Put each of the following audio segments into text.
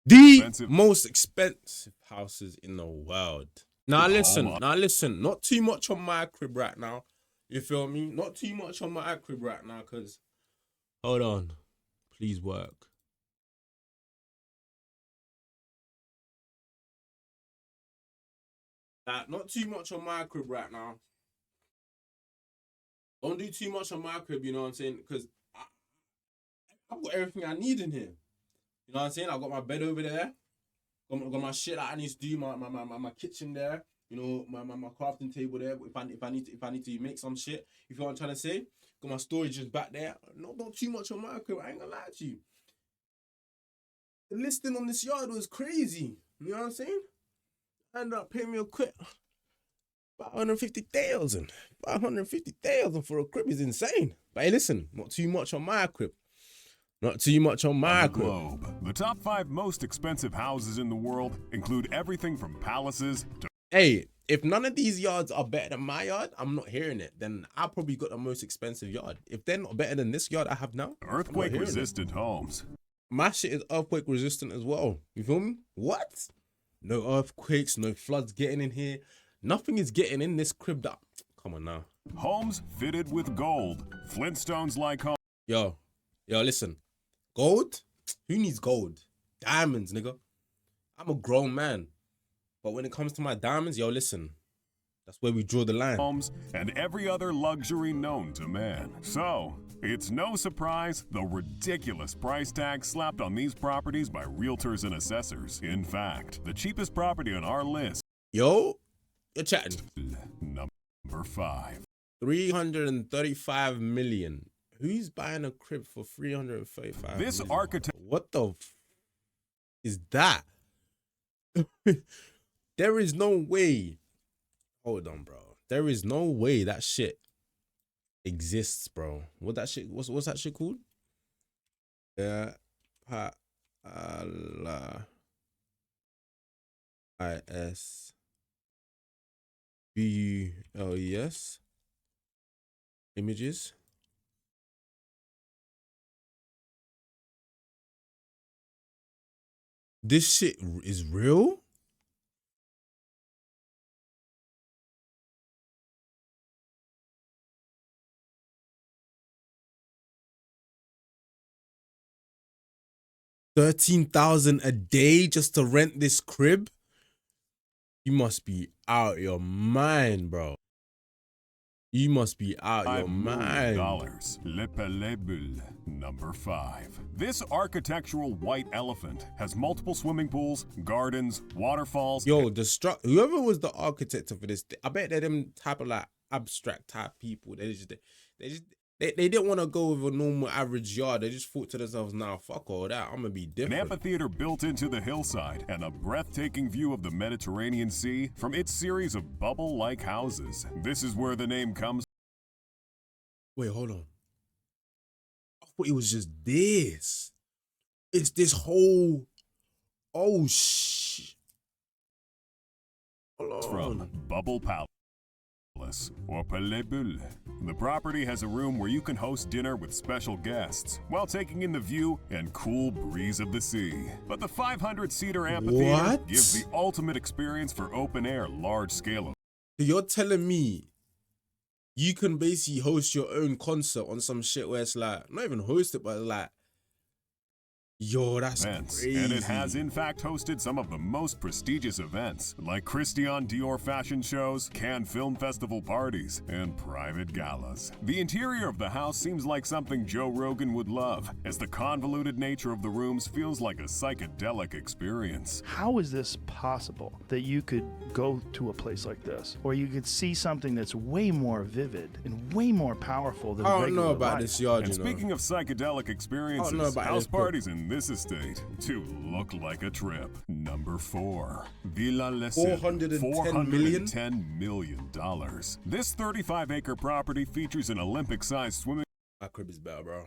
The expensive most expensive houses in the world. Now listen, not too much on my crib right now. You feel me? Not too much on my crib right now, cause hold on. Please work. Not too much on my crib right now. Don't do too much on my crib, you know what I'm saying? Because I've got everything I need in here. You know what I'm saying? I've got my bed over there. Got my shit that I need to do, my kitchen there. You know, my crafting table there. If I need to make some shit, you feel what I'm trying to say? Got my storage just back there. No, not too much on my crib. I ain't gonna lie to you. The listing on this yard was crazy. You know what I'm saying? I ended up paying me a quit. 550,000. 550,000 for a crib is insane. But hey, listen, not too much on my crib. Not too much on my crib. globe. The top 5 most expensive houses in the world include everything from palaces to Hey, if none of these yards are better than my yard, I'm not hearing it. Then I probably got the most expensive yard. If they're not better than this yard I have now, earthquake-resistant homes. my shit is earthquake resistant as well. You feel me? What? No earthquakes, no floods getting in here. Nothing is getting in this crib that. Come on now. Homes fitted with gold. Flintstones-like homes. Yo, listen. Gold? Who needs gold? Diamonds, nigga. I'm a grown man. But when it comes to my diamonds, yo, listen. That's where we draw the line. Homes and every other luxury known to man. So, it's no surprise the ridiculous price tag slapped on these properties by realtors and assessors. In fact, the cheapest property on our list. Yo, you're chatting. Number 5. 335 million. Who's buying a crib for 335 This million? architect. What the is that? There is no way. Hold on, bro. There is no way that shit exists, bro. What's that shit called? Yeah. ISBULES images. This shit is real? $13,000 a day just to rent this crib? You must be out your mind, bro. You must be out your mind. Le Palais Bulle, number 5. This architectural white elephant has multiple swimming pools, gardens, waterfalls. Yo, whoever was the architect for this, I bet they're them type of like abstract type people. They didn't want to go with a normal average yard. They just thought to themselves, nah, fuck all that. I'm gonna be different. An amphitheater built into the hillside and a breathtaking view of the Mediterranean Sea from its series of bubble-like houses. This is where the name comes. Wait, hold on. I thought it was just this. It's this whole. Oh shit. Hold on. From Bubble Palace or Palais Bulle. The property has a room where you can host dinner with special guests while taking in the view and cool breeze of the sea. But the 500-seater amphitheater gives the ultimate experience for open-air, large-scale. So you're telling me you can basically host your own concert on some shit where it's like, not even host it, but like, yo, that's crazy. And it has in fact hosted some of the most prestigious events, like Christian Dior fashion shows, Cannes Film Festival parties, and private galas. The interior of the house seems like something Joe Rogan would love, as the convoluted nature of the rooms feels like a psychedelic experience. How is this possible that you could go to a place like this, or you could see something that's way more vivid and way more powerful than I don't know about this yard, and speaking of psychedelic experiences, house parties in this estate to look like a trip. Number 4. Villa Les $410 million. This 35-acre property features an Olympic-sized swimming My crib is better, bro.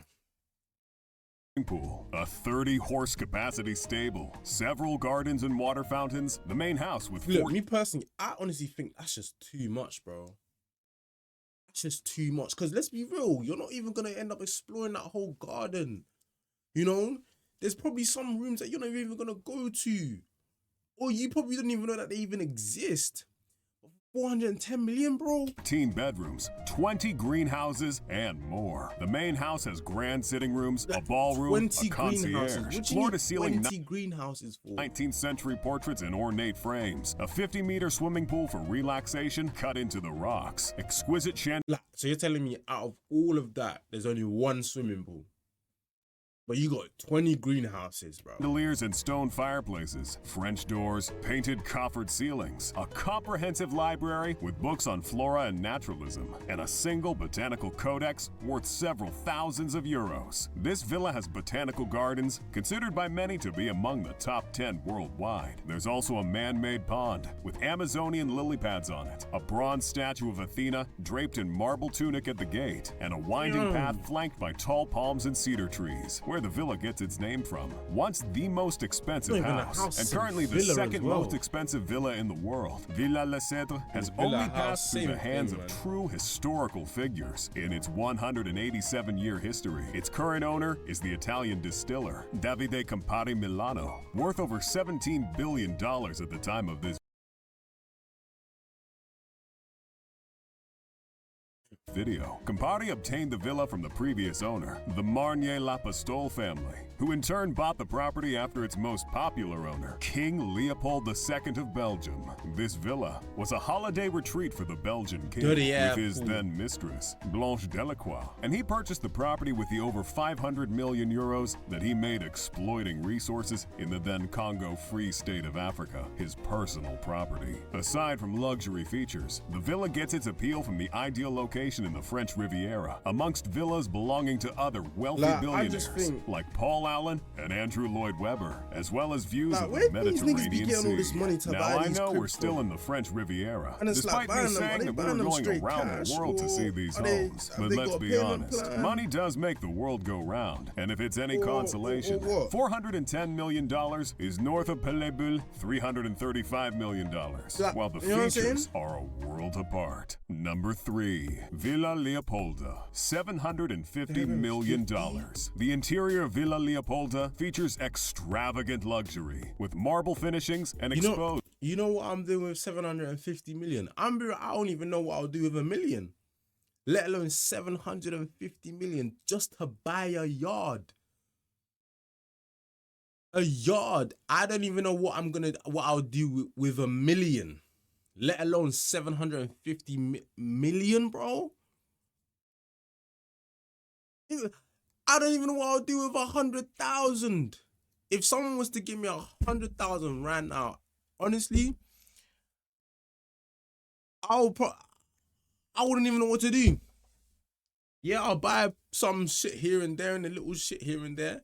pool, a 30-horse capacity stable, several gardens and water fountains, the main house with Look, me personally, I honestly think that's just too much, bro. That's just too much. Because let's be real, you're not even going to end up exploring that whole garden. You know? there's probably some rooms that you're not even gonna go to, or you probably don't even know that they even exist. 410 million, bro. 15 bedrooms, 20 greenhouses, and more. The main house has grand sitting rooms, a ballroom, 20 a concierge, greenhouses. What you need floor-to-ceiling 20 greenhouses for? 19th century portraits in ornate frames, a 50-meter swimming pool for relaxation cut into the rocks, exquisite Like, so you're telling me out of all of that, there's only one swimming pool? But you got 20 greenhouses, bro. chandeliers and stone fireplaces, French doors, painted coffered ceilings, a comprehensive library with books on flora and naturalism, and a single botanical codex worth several thousands of euros. This villa has botanical gardens, considered by many to be among the top 10 worldwide. There's also a man-made pond with Amazonian lily pads on it, a bronze statue of Athena draped in marble tunic at the gate, and a winding path flanked by tall palms and cedar trees, where the villa gets its name from. Once the most expensive Not even a house, house, and it's a currently the villa as second well. most expensive villa in the world, Villa Le Cèdre has Villa only house, passed through same the hands thing, of man. true historical figures in its 187-year history. Its current owner is the Italian distiller Davide Campari Milano, worth over $17 billion at the time of this video. Campari obtained the villa from the previous owner, the Marnier-Lapostole family, who in turn bought the property after its most popular owner, King Leopold II of Belgium. This villa was a holiday retreat for the Belgian king Dirty with his apple. then mistress, Blanche Delacroix, and he purchased the property with the over 500 million euros that he made exploiting resources in the then Congo Free State of Africa, his personal property. Aside from luxury features, the villa gets its appeal from the ideal location in the French Riviera, amongst villas belonging to other wealthy Like, I billionaires just think- like Paul Allen and Andrew Lloyd Webber, as well as views Like, of where the these niggas be Mediterranean getting all this Sea. money to Now buy I these know we're cribs still from? in the French Riviera, And it's despite like me buying them, are saying they that we buying were them going straight around cash, the world to see or these are they- homes. have But they let's got a be payment honest, plan? money does make the world go round, and if it's any Or consolation, what? $410 million is north of Pelébule, $335 million, Like, while the you know what I'm features saying? are a world apart. Number 3, Villa Leopolda, $750 million. The interior of Villa Leopolda features extravagant luxury, with marble finishings and exposed You know what I'm doing with 750 million? I don't even know what I'll do with $1 million, let alone 750 million just to buy a yard. A yard. I don't even know what I'll do with $1 million, let alone 750 million, bro. I don't even know what I'll do with 100,000. If someone was to give me 100,000 right now, honestly, I wouldn't even know what to do. Yeah, I'll buy some shit here and there and a little shit here and there.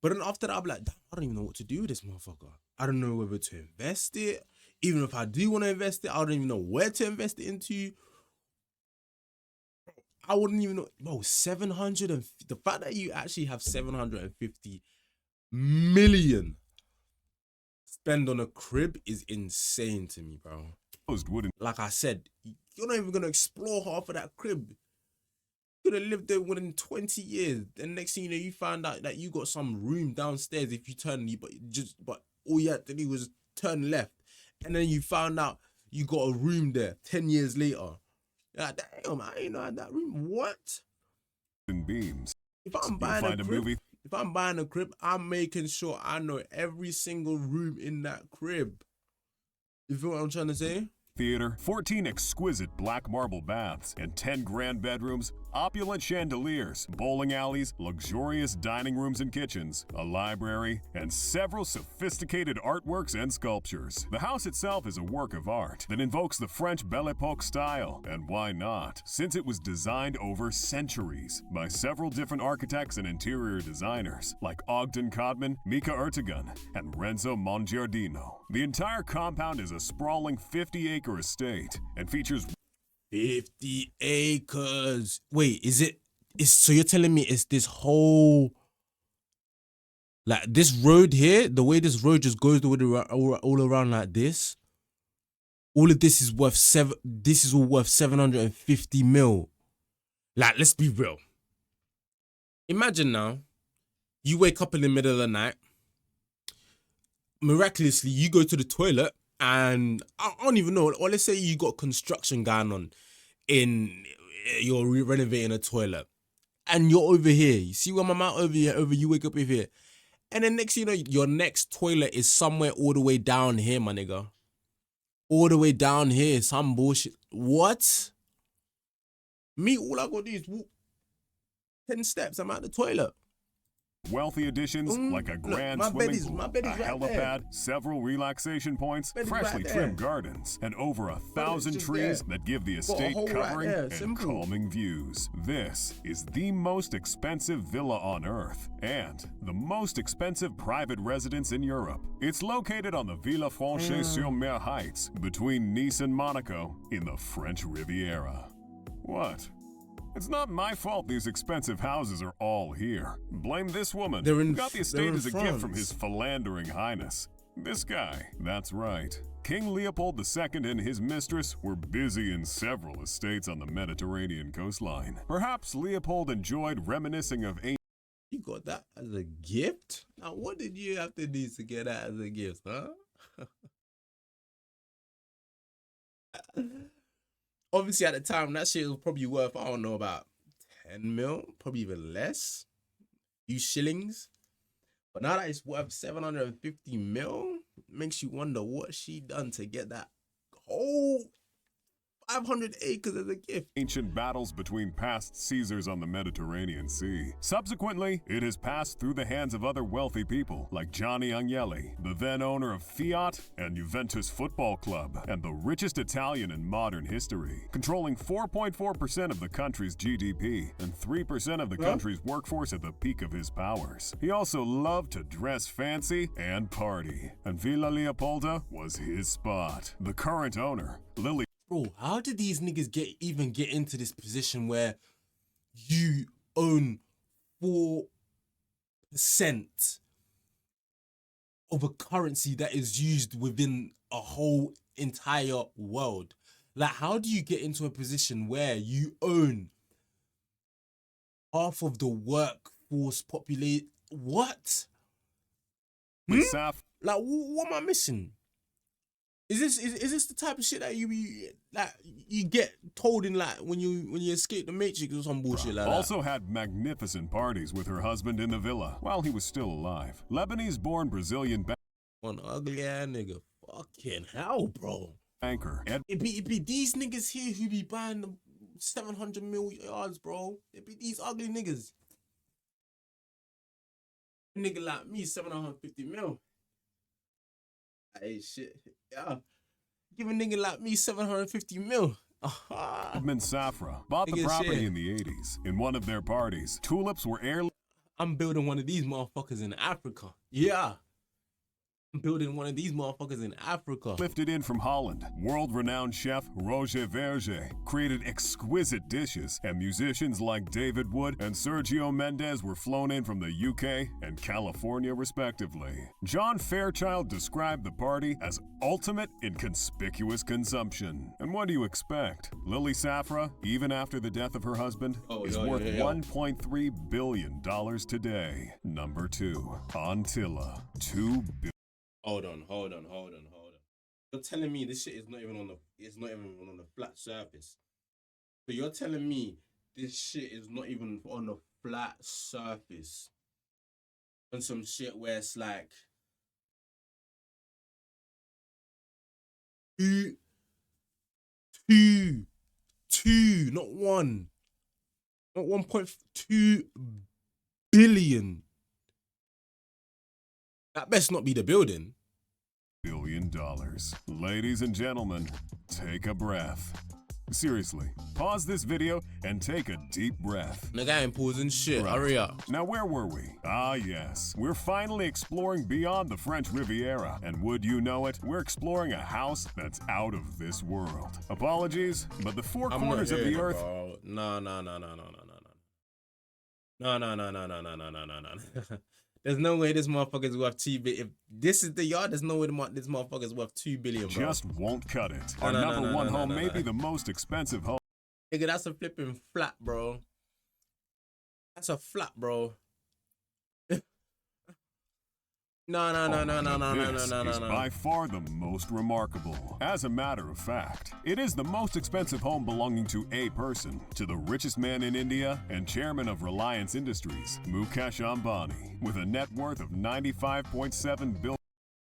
But then after that, I'll be like, damn, I don't even know what to do with this motherfucker. I don't know whether to invest it. Even if I do want to invest it, I don't even know where to invest it into. I wouldn't even know. Bro, the fact that you actually have 750 million spend on a crib is insane to me, bro. wooden Like I said, you're not even gonna explore half of that crib. You could have lived there within 20 years. Then next thing you know, you find out that you got some room downstairs if you turn, but all you had to do was turn left. And then you found out you got a room there 10 years later. You're like, damn, I ain't know I had that room. What? beams. If I'm You'll buying find a a crib, movie if I'm buying a crib, I'm making sure I know every single room in that crib. You feel what I'm trying to say? theater, 14 exquisite black marble baths, and 10 grand bedrooms, opulent chandeliers, bowling alleys, luxurious dining rooms and kitchens, a library, and several sophisticated artworks and sculptures. The house itself is a work of art that invokes the French Belle Epoque style, and why not, since it was designed over centuries by several different architects and interior designers like Ogden Codman, Mika Ertegun, and Renzo Mongiardino. The entire compound is a sprawling 50-acre estate and features 50 acres. Wait, so you're telling me it's this whole, like this road here, the way this road just goes all around like this, all of this is all worth 750 mil. Like, let's be real. Imagine now, You wake up in the middle of the night. Miraculously, you go to the toilet and I don't even know. Or let's say you got construction going on you're renovating a toilet and you're over here. You see where my mouth over here, you wake up over here. And then next, your next toilet is somewhere all the way down here, my nigga. All the way down here, some bullshit. What? Me, all I gotta do is walk 10 steps, I'm at the toilet. Wealthy additions like a grand swimming pool, a helipad, several relaxation points, freshly trimmed gardens, and over 1,000 trees that give the estate covering and calming views. This is the most expensive villa on Earth and the most expensive private residence in Europe. It's located on the Villa Franche-sur-Mer Heights between Nice and Monaco in the French Riviera. What? It's not my fault these expensive houses are all here. Blame this woman who got the estate as a gift from his philandering highness. This guy, that's right. King Leopold II and his mistress were busy in several estates on the Mediterranean coastline. Perhaps Leopold enjoyed reminiscing of ancient... You got that as a gift? Now, what did you have to do to get that as a gift, huh? Obviously, at the time, that shit was probably worth, I don't know, about 10 mil, probably even less. Few shillings. But now that it's worth 750 mil, makes you wonder what she done to get that whole 500 acres as a gift. Ancient battles between past Caesars on the Mediterranean Sea. Subsequently, it has passed through the hands of other wealthy people like Gianni Agnelli, the then owner of Fiat and Juventus Football Club, and the richest Italian in modern history, controlling 4.4% of the country's GDP and 3% of the country's workforce at the peak of his powers. He also loved to dress fancy and party, and Villa Leopolda was his spot. The current owner, Lily. Bro, how did these niggas even get into this position where you own 4% of a currency that is used within a whole entire world? Like, how do you get into a position where you own half of the workforce population? What? Like, what am I missing? Is this the type of shit that you get told in like when you escape the Matrix or some bullshit like that? Also had magnificent parties with her husband in the villa while he was still alive. Lebanese-born Brazilian one ugly ass nigga. Fucking hell, bro. Banker. It be these niggas here who be buying the 700 mil yards, bro. It be these ugly niggas. A nigga like me, 750 mil. Hey, shit. Yeah. Give a nigga like me 750 mil. Edmund Safra bought the property in the 80s. In one of their parties, tulips were heirloom. I'm building one of these motherfuckers in Africa. Yeah. I'm building one of these motherfuckers in Africa. Lifted in from Holland, world-renowned chef Roger Verger created exquisite dishes, and musicians like David Wood and Sergio Mendes were flown in from the UK and California, respectively. John Fairchild described the party as ultimate in conspicuous consumption. And what do you expect? Lily Safra, even after the death of her husband, is worth $1.3 billion today. Number 2, Antilla, $2 billion. Hold on. You're telling me this shit is not even on the flat surface. So you're telling me this shit is not even on the flat surface. On some shit where it's like two, not 1.2 billion. That best not be the building. $1 billion. Ladies and gentlemen, take a breath. Seriously, pause this video and take a deep breath. Nigga, I ain't pausing shit. Right. Hurry up. Now, where were we? Ah, yes. We're finally exploring beyond the French Riviera. And would you know it, we're exploring a house that's out of this world. Apologies, but the four corners of the earth... No. There's no way this motherfucker's worth 2 billion. If this is the yard, there's no way this motherfucker's worth 2 billion, bro. Just won't cut it. Our number one home may be the most expensive home. Nigga, that's a flipping flat, bro. That's a flat, bro. No. This is by far the most remarkable. As a matter of fact, it is the most expensive home belonging to a person, to the richest man in India and chairman of Reliance Industries, Mukesh Ambani, with a net worth of $95.7 billion.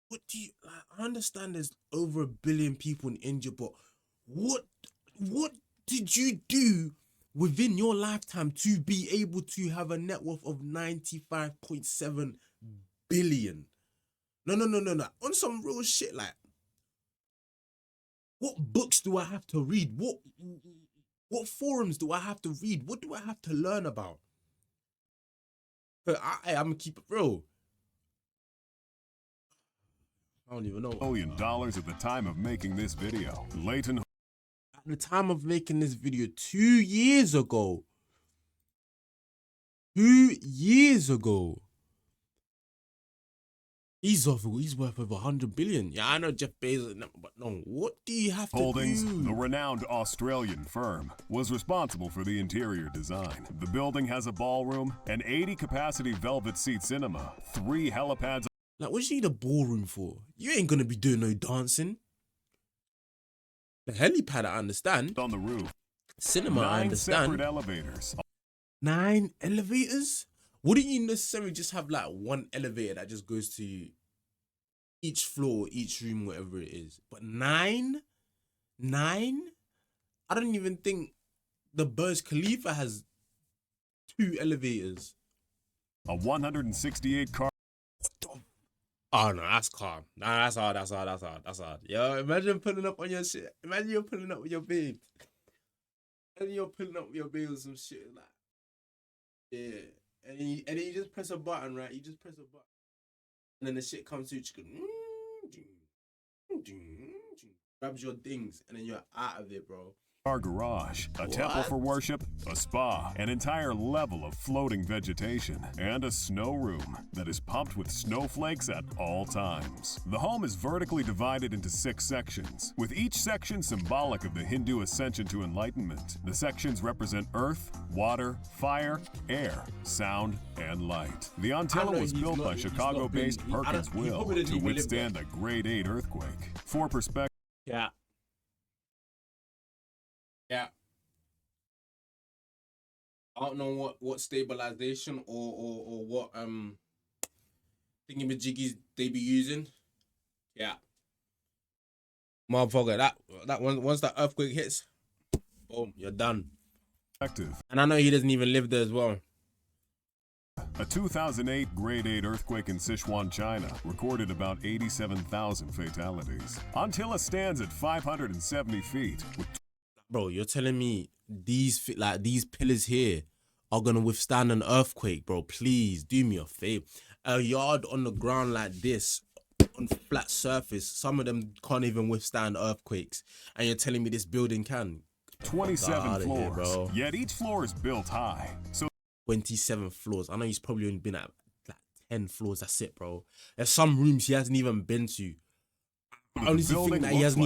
What do you like? I understand there's over 1 billion people in India, but what did you do within your lifetime to be able to have a net worth of 95.7 billion? No. On some real shit, like, what books do I have to read? What forums do I have to read? What do I have to learn about? But I'm gonna keep it real. I don't even know. $1 billion at the time of making this video. Leighton. At the time of making this video 2 years ago. 2 years ago. He's worth over 100 billion. Yeah, I know Jeff Bezos, but no, what do you have to Holdings, do? the renowned Australian firm, was responsible for the interior design. The building has a ballroom, an 80-capacity velvet seat cinema, 3 helipads. Like, what do you need a ballroom for? You ain't gonna be doing no dancing. The helipad, I understand. On the roof. Cinema, 9 I understand. separate elevators. 9 elevators? Wouldn't you necessarily just have like one elevator that just goes to each floor, each room, whatever it is? But 9? 9? I don't even think the Burj Khalifa has 2 elevators. A 168 car. What the? Oh no, that's calm. Nah, that's hard. Yo, imagine pulling up on your shit. Imagine you're pulling up with your babe. And you're pulling up with your babe or some shit like. Yeah. And then you just press a button, right? You just press a button. And then the shit comes through, grabs your things, and then you're out of it, bro. Car garage, a temple for worship, a spa, an entire level of floating vegetation, and a snow room that is pumped with snowflakes at all times. The home is vertically divided into 6 sections, with each section symbolic of the Hindu ascension to enlightenment. The sections represent earth, water, fire, air, sound, and light. The Antilla was built by Chicago-based Perkins Will to withstand a grade 8 earthquake. For perspective, Yeah. I don't know what stabilization or what thingamajiggies they be using. Yeah. Motherfucker, that once that earthquake hits, boom, you're done. And I know he doesn't even live there as well. A 2008 grade 8 earthquake in Sichuan, China, recorded about 87,000 fatalities. Antilla stands at 570 feet. Bro, you're telling me these pillars here are gonna withstand an earthquake, bro? Please do me a favor. A yard on the ground like this, on flat surface, some of them can't even withstand earthquakes, and you're telling me this building can? 27 floors, here, bro. Yet each floor is built high. So 27 floors. I know he's probably only been at like 10 floors. That's it, bro. There's some rooms he hasn't even been to. I honestly think that he doesn't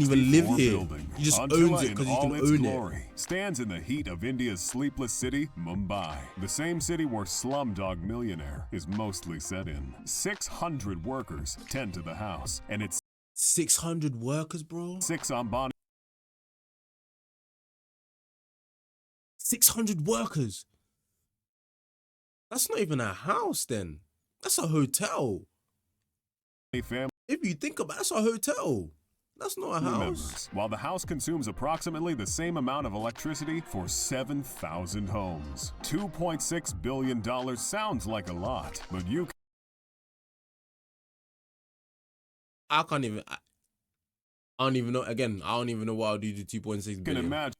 even live here. Building. He just Antilla owns it because he can its own glory, it. stands in the heat of India's sleepless city, Mumbai. The same city where Slumdog Millionaire is mostly set in. 600 workers tend to the house, and it's 600 workers, bro. 6 Ambani. 600 workers. That's not even a house then. That's a hotel. Family If you think about it, that's a hotel. That's not a house. members, while the house consumes approximately the same amount of electricity for 7,000 homes. $2.6 billion sounds like a lot, but you I don't even know. Again, I don't even know what I'll do to 2.6 can billion. imagine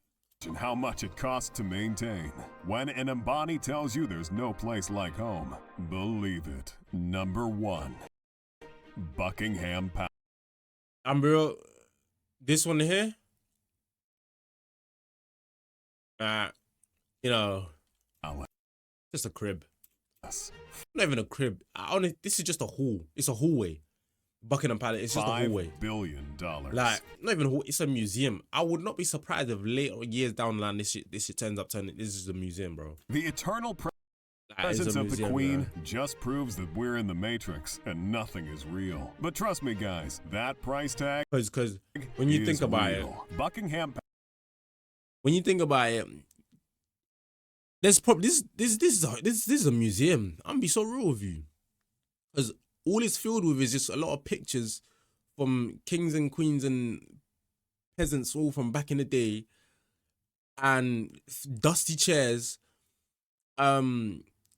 how much it costs to maintain. When an Ambani tells you there's no place like home, believe it. Number 1. Buckingham Palace. I'm real. This one here, you know, just a crib. Not even a crib. This is just a hall. It's a hallway. Buckingham Palace. It's just a hallway. $5 billion. Like, not even a hall. It's a museum. I would not be surprised if later years down the line this shit turns up. This is a museum, bro. The eternal That is a Presence of the museum, Queen yeah. just proves that we're in the Matrix and nothing is real. But trust me, guys, that price tag Because when you is think about real. Buckingham when you think about it, there's probably this is a museum. I'm gonna be so real with you, because all it's filled with is just a lot of pictures from kings and queens and peasants all from back in the day, and dusty chairs,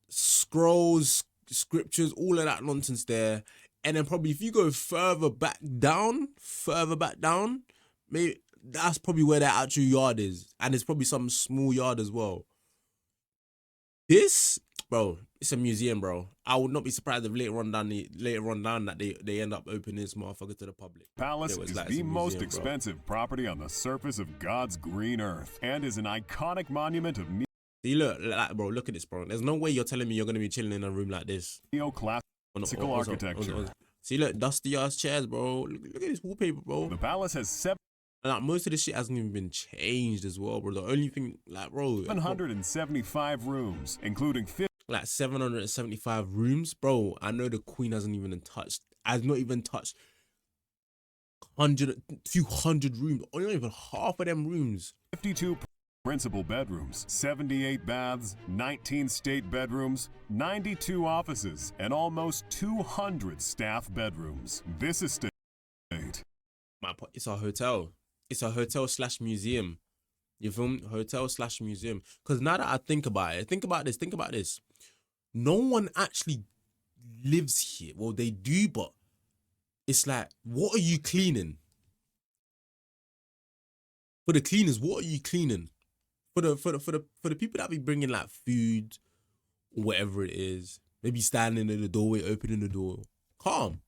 scrolls, scriptures, all of that nonsense there. And then probably if you go further back down, maybe that's probably where their actual yard is, and there's probably some small yard as well. This, bro, it's a museum, bro. I would not be surprised if later on down that they end up opening this motherfucker to the public. Palace It was is like, the it's a most museum, bro. expensive property on the surface of God's green earth and is an iconic monument of See, look, like, bro, look at this, bro. There's no way you're telling me you're gonna be chilling in a room like this. neoclassical architecture. See, look, dusty ass chairs, bro. Look at this wallpaper, bro. The palace has And like, most of this shit hasn't even been changed as well, bro. The only thing, like, bro, 775 rooms, including 50 like 775 rooms, bro. I know the Queen has not even touched 200 rooms. Or not even half of them rooms. 52 principal bedrooms, 78 baths, 19 state bedrooms, 92 offices, and almost 200 staff bedrooms. This estate It's a hotel. It's a hotel / museum. You feel me? Hotel / museum. Because now that I think about it, think about this. No one actually lives here. Well, they do, but it's like, what are you cleaning? For the cleaners, what are you cleaning? For the people that be bringing like food or whatever it is, maybe standing in the doorway, opening the door, calm.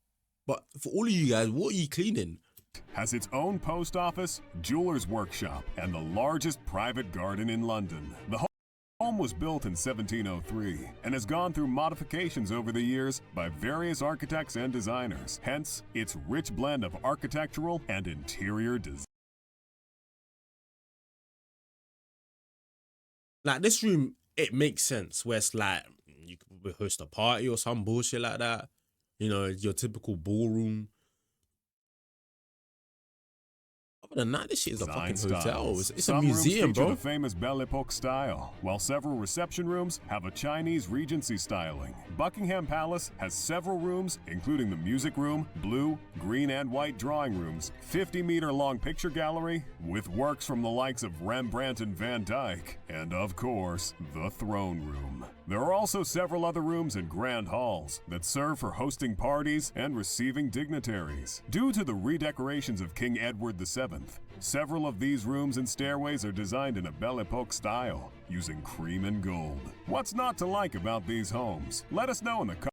But for all of you guys, what are you cleaning? has its own post office, jeweler's workshop, and the largest private garden in London. The home was built in 1703 and has gone through modifications over the years by various architects and designers, hence its rich blend of architectural and interior design. Like, this room, it makes sense where it's like you could probably host a party or some bullshit like that. You know, your typical ballroom. Other than that, this shit is a fucking hotel. It's a Some museum, rooms feature bro. the famous Belle Epoque style, while several reception rooms have a Chinese Regency styling. Buckingham Palace has several rooms, including the music room, blue, green, and white drawing rooms, 50-meter-long picture gallery with works from the likes of Rembrandt and Van Dyck, and of course, the throne room. There are also several other rooms and grand halls that serve for hosting parties and receiving dignitaries. Due to the redecorations of King Edward VII, several of these rooms and stairways are designed in a Belle Epoque style, using cream and gold. What's not to like about these homes? Let us know in the comments.